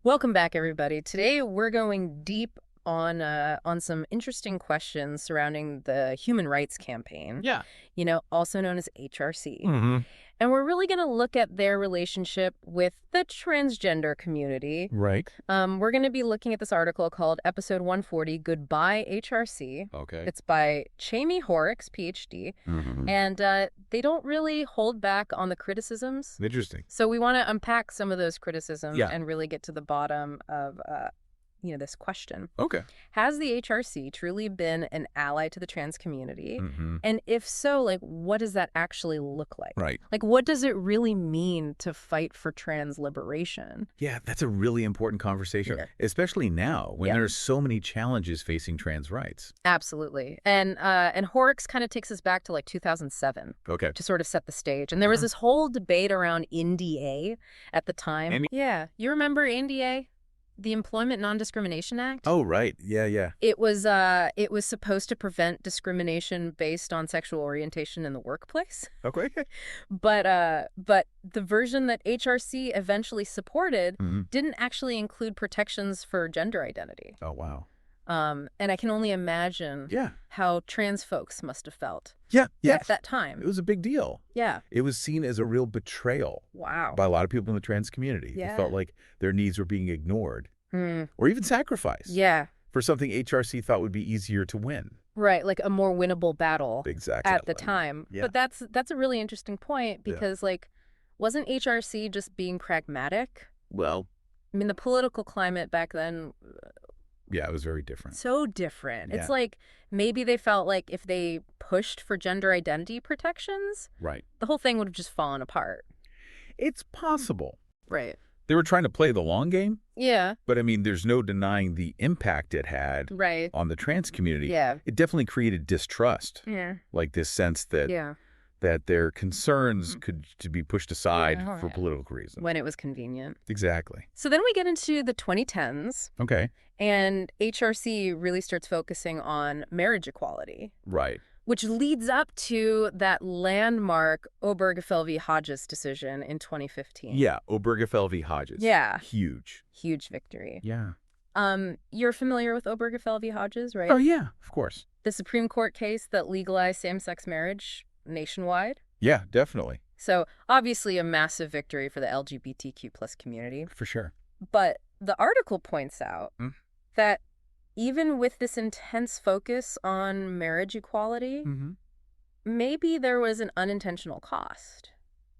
Welcome back, everybody. Today we're going deep on some interesting questions surrounding the Human Rights Campaign, Yeah. also known as HRC. Mm-hmm. And we're really going to look at their relationship with the transgender community. Right. We're going to be looking at this article called Episode 140, Goodbye HRC. Okay. It's by Jaime Hoerricks, PhD. Mm-hmm. And they don't really hold back on the criticisms. Interesting. So we want to unpack some of those criticisms Yeah. and really get to the bottom of this question. Okay. Has the HRC truly been an ally to the trans community? Mm-hmm. And if so, what does that actually look like? Right. What does it really mean to fight for trans liberation? Yeah, that's a really important conversation, especially now when there's so many challenges facing trans rights. Absolutely. And Hoerricks kind of takes us back to 2007 Okay. to sort of set the stage. And there was this whole debate around ENDA at the time. Yeah. You remember ENDA? The Employment Non-Discrimination Act? Oh, right. Yeah. It was supposed to prevent discrimination based on sexual orientation in the workplace. Okay. But the version that HRC eventually supported didn't actually include protections for gender identity. Oh, wow. And I can only imagine how trans folks must have felt at that time. It was a big deal. Yeah. It was seen as a real betrayal by a lot of people in the trans community. Yeah. They felt like their needs were being ignored or even sacrificed for something HRC thought would be easier to win. Right, like a more winnable battle at the time. Yeah. But that's a really interesting point because, wasn't HRC just being pragmatic? Well, I mean, the political climate back then... yeah, it was very different. So different. Yeah. It's like maybe they felt like if they pushed for gender identity protections, the whole thing would have just fallen apart. It's possible. Right. They were trying to play the long game. Yeah. But, I mean, there's no denying the impact it had on the trans community. Yeah. It definitely created distrust. Yeah. Like this sense that that their concerns could be pushed aside for political reasons. When it was convenient. Exactly. So then we get into the 2010s. Okay. And HRC really starts focusing on marriage equality. Right. Which leads up to that landmark Obergefell v. Hodges decision in 2015. Yeah, Obergefell v. Hodges. Yeah. Huge. Huge victory. Yeah. You're familiar with Obergefell v. Hodges, right? Oh, yeah, of course. The Supreme Court case that legalized same-sex marriage nationwide. Yeah, definitely. So obviously a massive victory for the LGBTQ plus community. For sure. But the article points out that even with this intense focus on marriage equality, maybe there was an unintentional cost.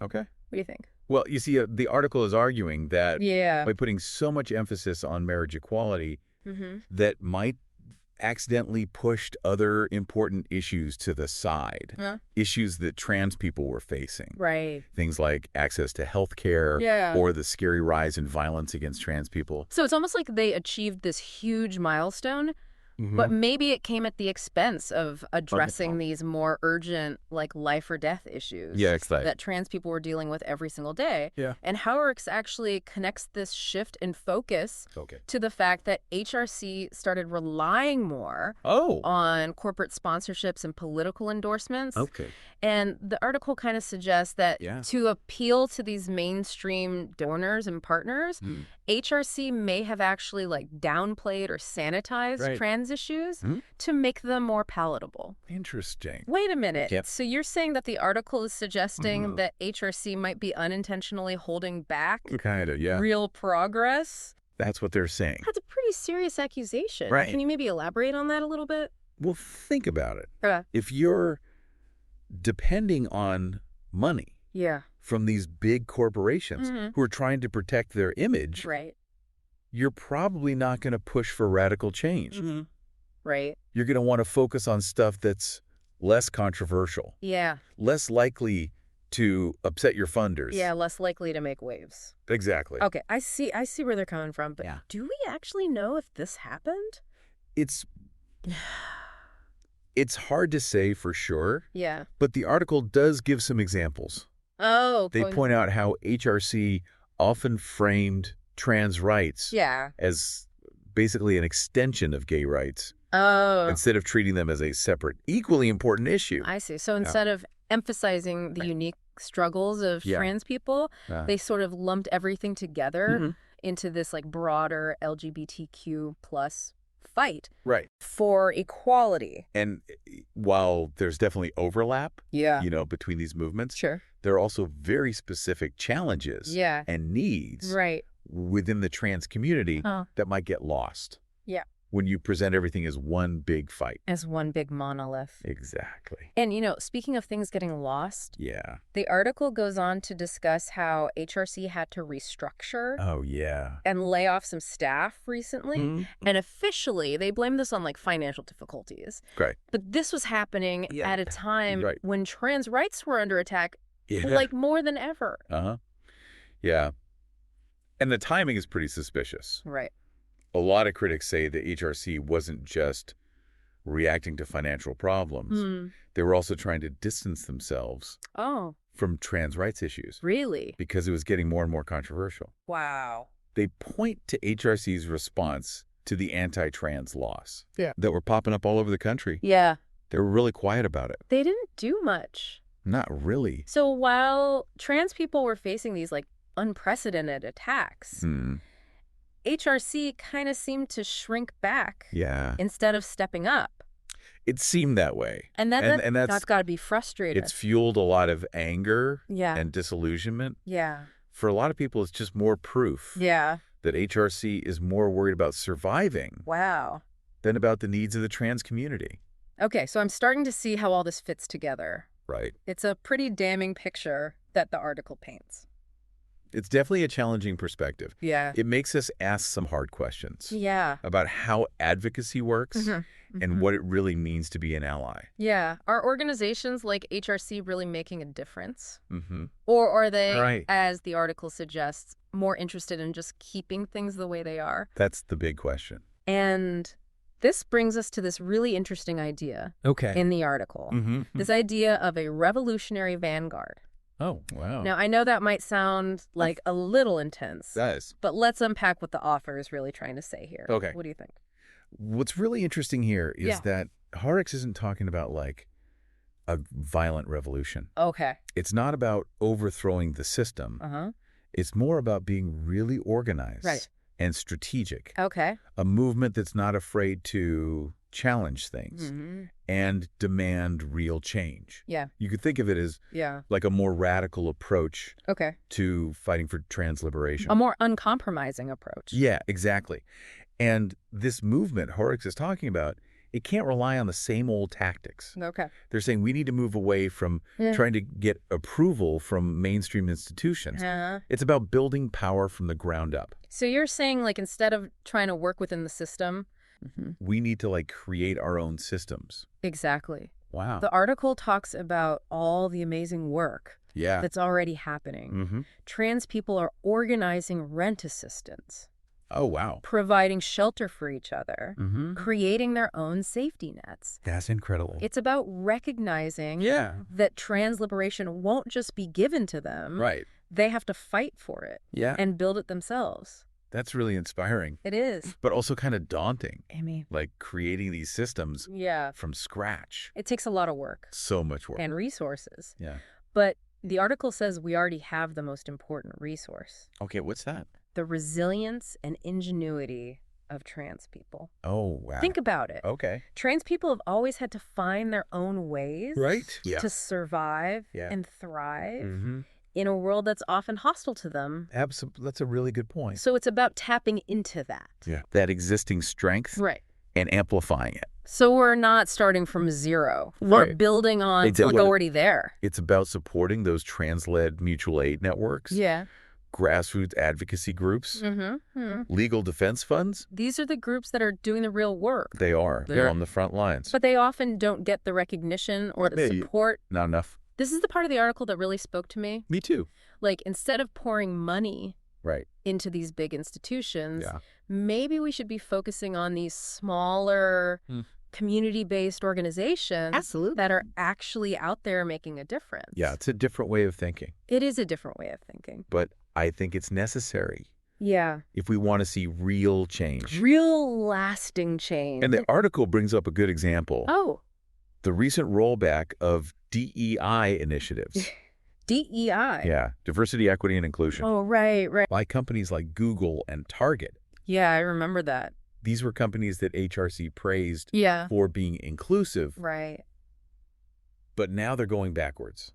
Okay. What do you think? Well, you see, the article is arguing that by putting so much emphasis on marriage equality, that might accidentally pushed other important issues to the side. Issues that trans people were facing. Right. Things like access to health care or the scary rise in violence against trans people. So it's almost like they achieved this huge milestone, but maybe it came at the expense of addressing these more urgent, life or death issues that trans people were dealing with every single day. Yeah. And Hoerricks actually connects this shift in focus to the fact that HRC started relying more on corporate sponsorships and political endorsements. Okay. And the article kind of suggests that to appeal to these mainstream donors and partners, HRC may have actually downplayed or sanitized trans issues to make them more palatable. Interesting. Wait a minute. So you're saying that the article is suggesting that HRC might be unintentionally holding back real progress? That's what they're saying. That's a pretty serious accusation. Right. Can you maybe elaborate on that a little bit? Well, think about it. If you're depending on money from these big corporations who are trying to protect their image, you're probably not going to push for radical change. Right. You're going to want to focus on stuff that's less controversial. Yeah. Less likely to upset your funders. Yeah, less likely to make waves. Exactly. Okay, I see where they're coming from, but do we actually know if this happened? It's hard to say for sure. Yeah. But the article does give some examples. Oh. They point out how HRC often framed trans rights as basically an extension of gay rights. Oh. Instead of treating them as a separate, equally important issue. I see. So instead of emphasizing the unique struggles of trans people, they sort of lumped everything together into this like broader LGBTQ plus fight right. for equality. And while there's definitely overlap, yeah, between these movements, sure, there are also very specific challenges and needs right. within the trans community that might get lost. Yeah. When you present everything as one big fight. As one big monolith. Exactly. And, speaking of things getting lost, yeah, the article goes on to discuss how HRC had to restructure and lay off some staff recently. Mm-hmm. And officially, they blame this on, financial difficulties. Right. But this was happening at a time when trans rights were under attack, more than ever. Uh-huh. Yeah. And the timing is pretty suspicious. Right. A lot of critics say the HRC wasn't just reacting to financial problems. They were also trying to distance themselves from trans rights issues. Really? Because it was getting more and more controversial. Wow. They point to HRC's response to the anti-trans laws that were popping up all over the country. Yeah. They were really quiet about it. They didn't do much. Not really. So while trans people were facing these unprecedented attacks, HRC kind of seemed to shrink back instead of stepping up. It seemed that way. And that's got to be frustrating. It's fueled a lot of anger and disillusionment. Yeah. For a lot of people, it's just more proof that HRC is more worried about surviving than about the needs of the trans community. Okay, so I'm starting to see how all this fits together. Right. It's a pretty damning picture that the article paints. It's definitely a challenging perspective. Yeah. It makes us ask some hard questions. Yeah. About how advocacy works and what it really means to be an ally. Yeah. Are organizations like HRC really making a difference? Or are they, as the article suggests, more interested in just keeping things the way they are? That's the big question. And this brings us to this really interesting idea in the article. This idea of a revolutionary vanguard. Oh, wow. Now, I know that might sound like a little intense. It does. But let's unpack what the author is really trying to say here. Okay. What do you think? What's really interesting here is that Hoerricks isn't talking about a violent revolution. Okay. It's not about overthrowing the system. It's more about being really organized and strategic. Okay. A movement that's not afraid to challenge things and demand real change. Yeah. You could think of it as like a more radical approach to fighting for trans liberation. A more uncompromising approach. Yeah, exactly. And this movement Hoerricks is talking about, it can't rely on the same old tactics. Okay. They're saying we need to move away from trying to get approval from mainstream institutions. It's about building power from the ground up. So you're saying instead of trying to work within the system, we need to create our own systems. Exactly. Wow. The article talks about all the amazing work that's already happening. Trans people are organizing rent assistance. Oh, wow. Providing shelter for each other. Creating their own safety nets. That's incredible. It's about recognizing that trans liberation won't just be given to them. Right. They have to fight for it. Yeah. And build it themselves. That's really inspiring. It is. But also kind of daunting. Amy. Creating these systems from scratch. It takes a lot of work. So much work. And resources. Yeah. But the article says we already have the most important resource. Okay, what's that? The resilience and ingenuity of trans people. Oh, wow. Think about it. Okay. Trans people have always had to find their own ways to survive and thrive. In a world that's often hostile to them. Absolutely. That's a really good point. So it's about tapping into that. Yeah. That existing strength. Right. And amplifying it. So we're not starting from zero. Right. We're building on what's already there. It's about supporting those trans-led mutual aid networks. Yeah. Grassroots advocacy groups. Legal defense funds. These are the groups that are doing the real work. They are. They're on the front lines. But they often don't get the recognition or the support. Not enough. This is the part of the article that really spoke to me. Me too. Instead of pouring money into these big institutions, maybe we should be focusing on these smaller, community-based organizations that are actually out there making a difference. Yeah, it's a different way of thinking. It is a different way of thinking. But I think it's necessary. Yeah. If we want to see real change. Real lasting change. And the article brings up a good example. Oh. The recent rollback of DEI initiatives. DEI? Yeah, diversity, equity, and inclusion. Oh, right. By companies like Google and Target. Yeah, I remember that. These were companies that HRC praised for being inclusive. Right. But now they're going backwards.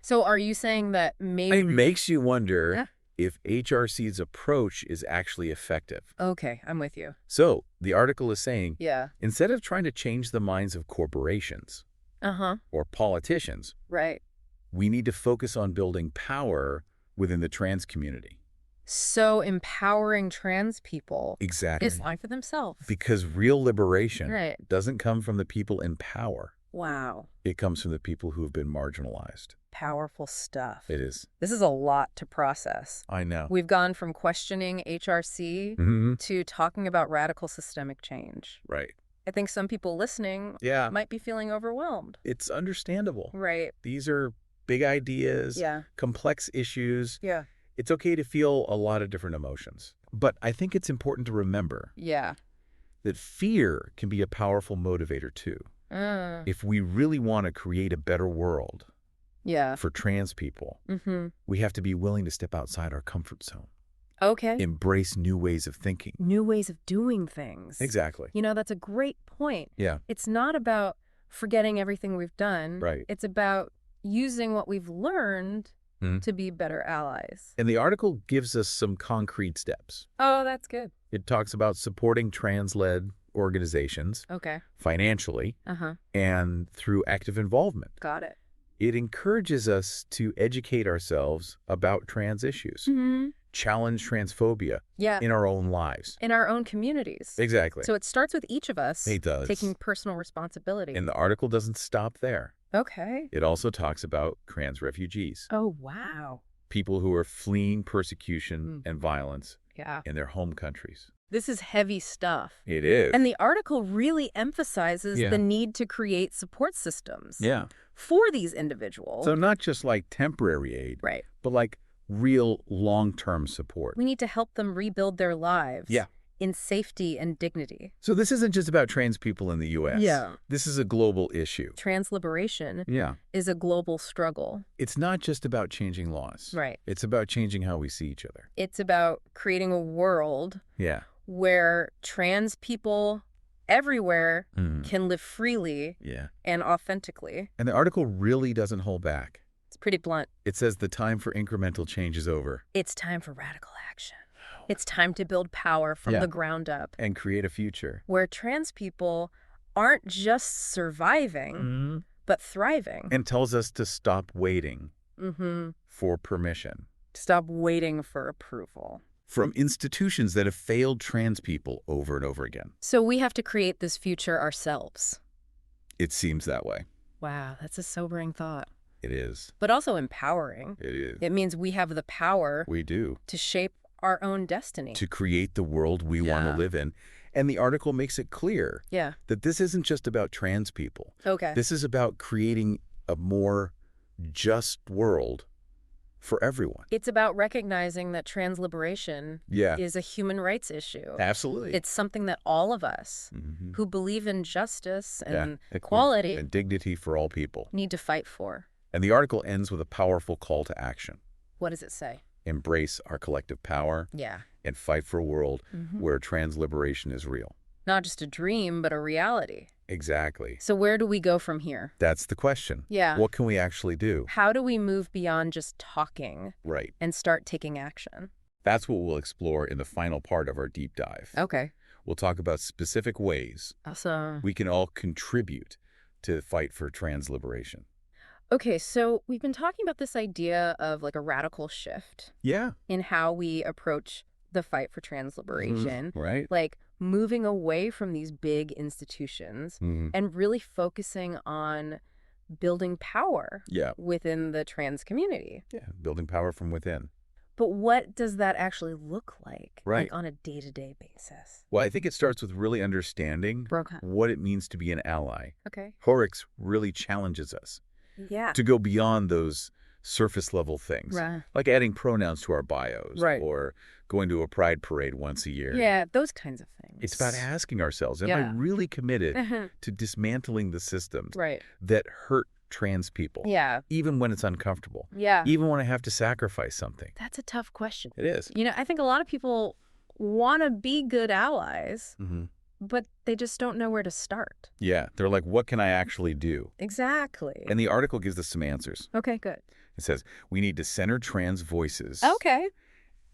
So are you saying that maybe... It makes you wonder if HRC's approach is actually effective. Okay, I'm with you. So the article is saying, instead of trying to change the minds of corporations or politicians, we need to focus on building power within the trans community. So empowering trans people is fine for themselves. Because real liberation doesn't come from the people in power. Wow. It comes from the people who have been marginalized. Powerful stuff. It is. This is a lot to process. I know. We've gone from questioning HRC to talking about radical systemic change. Right. I think some people listening might be feeling overwhelmed. It's understandable. Right. These are big ideas, complex issues. Yeah. It's okay to feel a lot of different emotions. But I think it's important to remember that fear can be a powerful motivator too. If we really want to create a better world for trans people, we have to be willing to step outside our comfort zone. Okay. Embrace new ways of thinking. New ways of doing things. Exactly. You know, that's a great point. Yeah. It's not about forgetting everything we've done. Right. It's about using what we've learned to be better allies. And the article gives us some concrete steps. Oh, that's good. It talks about supporting trans-led organizations financially and through active involvement. Got it. It encourages us to educate ourselves about trans issues, challenge transphobia in our own lives. In our own communities. Exactly. So it starts with each of us taking personal responsibility. And the article doesn't stop there. Okay. It also talks about trans refugees. Oh, wow. People who are fleeing persecution and violence in their home countries. This is heavy stuff. It is. And the article really emphasizes the need to create support systems for these individuals. So not just like temporary aid, but like real long-term support. We need to help them rebuild their lives in safety and dignity. So this isn't just about trans people in the U.S. This is a global issue. Trans liberation is a global struggle. It's not just about changing laws. Right. It's about changing how we see each other. It's about creating a world where trans people everywhere can live freely and authentically. And the article really doesn't hold back. It's pretty blunt. It says the time for incremental change is over. It's time for radical action. It's time to build power from the ground up. And create a future where trans people aren't just surviving, but thriving. And tells us to stop waiting for permission. Stop waiting for approval. From institutions that have failed trans people over and over again. So we have to create this future ourselves. It seems that way. Wow, that's a sobering thought. It is. But also empowering. It is. It means we have the power. We do. To shape our own destiny. To create the world we want to live in. And the article makes it clear that this isn't just about trans people. Okay. This is about creating a more just world for everyone. It's about recognizing that trans liberation is a human rights issue. Absolutely. It's something that all of us who believe in justice and equality and dignity for all people need to fight for. And the article ends with a powerful call to action. What does it say? Embrace our collective power and fight for a world where trans liberation is real. Not just a dream, but a reality. Exactly. So where do we go from here? That's the question. Yeah. What can we actually do? How do we move beyond just talking and start taking action? That's what we'll explore in the final part of our deep dive. Okay. We'll talk about specific ways we can all contribute to the fight for trans liberation. Okay, so we've been talking about this idea of like a radical shift in how we approach the fight for trans liberation. Right. Like moving away from these big institutions and really focusing on building power within the trans community. Yeah, building power from within. But what does that actually look like on a day-to-day basis? Well, I think it starts with really understanding what it means to be an ally. Okay. Hoerricks really challenges us to go beyond those surface-level things, like adding pronouns to our bios or going to a pride parade once a year. Yeah, those kinds of things. It's about asking ourselves, am I really committed to dismantling the systems that hurt trans people. Yeah. Even when it's uncomfortable. Yeah. Even when I have to sacrifice something. That's a tough question. It is. I think a lot of people want to be good allies, but they just don't know where to start. Yeah. They're like, what can I actually do? Exactly. And the article gives us some answers. Okay, good. It says, we need to center trans voices. Okay.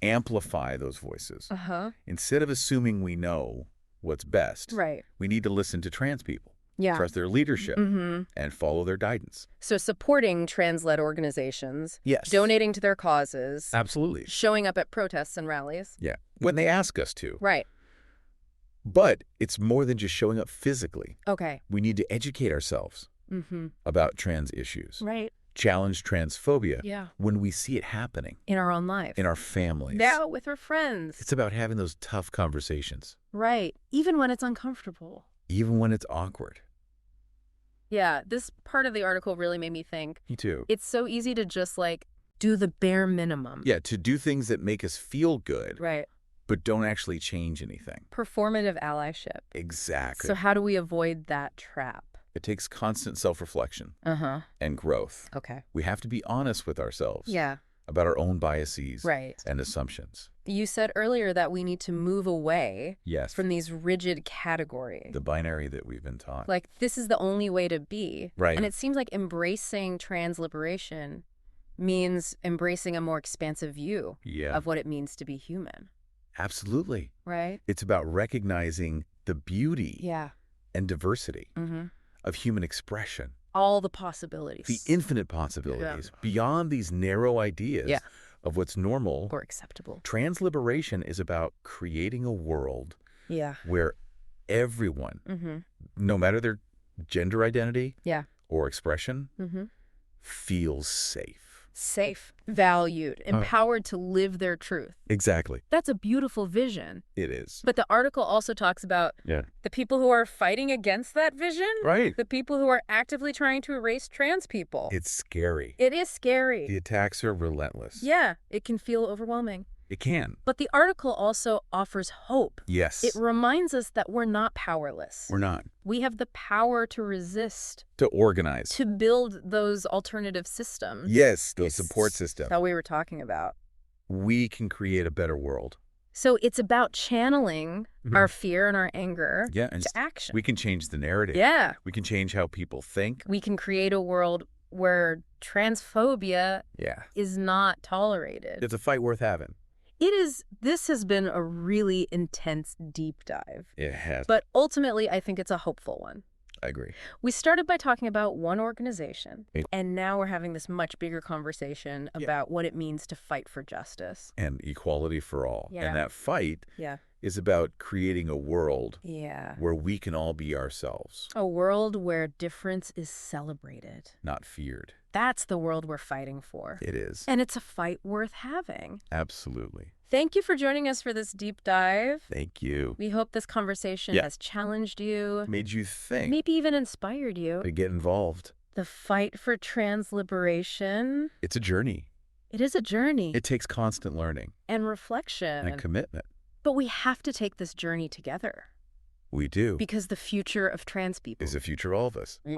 Amplify those voices. Uh-huh. Instead of assuming we know what's best, right, we need to listen to trans people. Yeah. Trust their leadership and follow their guidance. So supporting trans-led organizations. Yes. Donating to their causes. Absolutely. Showing up at protests and rallies. Yeah. When they ask us to. Right. But it's more than just showing up physically. Okay. We need to educate ourselves about trans issues. Right. Challenge transphobia Yeah. when we see it happening. In our own life. In our families. Now with our friends. It's about having those tough conversations. Right. Even when it's uncomfortable. Even when it's awkward. Yeah. This part of the article really made me think. Me too. It's so easy to just do the bare minimum. Yeah, to do things that make us feel good. Right. But don't actually change anything. Performative allyship. Exactly. So how do we avoid that trap? It takes constant self-reflection and growth. Okay. We have to be honest with ourselves Yeah. about our own biases Right. and assumptions. You said earlier that we need to move away Yes. from these rigid categories. The binary that we've been taught. This is the only way to be. Right. And it seems like embracing trans liberation means embracing a more expansive view of what it means to be human. Absolutely. Right? It's about recognizing the beauty and diversity of human expression. All the possibilities. The infinite possibilities beyond these narrow ideas of what's normal or acceptable. Trans liberation is about creating a world where everyone, no matter their gender identity or expression, feels safe. Safe, valued, empowered to live their truth. Exactly. That's a beautiful vision. It is. But the article also talks about the people who are fighting against that vision. Right. The people who are actively trying to erase trans people. It's scary. It is scary. The attacks are relentless. Yeah, it can feel overwhelming. It can. But the article also offers hope. Yes. It reminds us that we're not powerless. We're not. We have the power to resist. To organize. To build those alternative systems. Yes, those support systems. That we were talking about. We can create a better world. So it's about channeling our fear and our anger to action. We can change the narrative. Yeah. We can change how people think. We can create a world where transphobia is not tolerated. It's a fight worth having. It is. This has been a really intense deep dive. It has. But ultimately, I think it's a hopeful one. I agree. We started by talking about one organization, and now we're having this much bigger conversation about what it means to fight for justice. And equality for all. Yeah. And that fight is about creating a world where we can all be ourselves. A world where difference is celebrated. Not feared. That's the world we're fighting for. It is. And it's a fight worth having. Absolutely. Thank you for joining us for this deep dive. Thank you. We hope this conversation has challenged you. Made you think. Maybe even inspired you. To get involved. The fight for trans liberation. It's a journey. It is a journey. It takes constant learning. And reflection. And commitment. But we have to take this journey together. We do. Because the future of trans people is the future of all of us.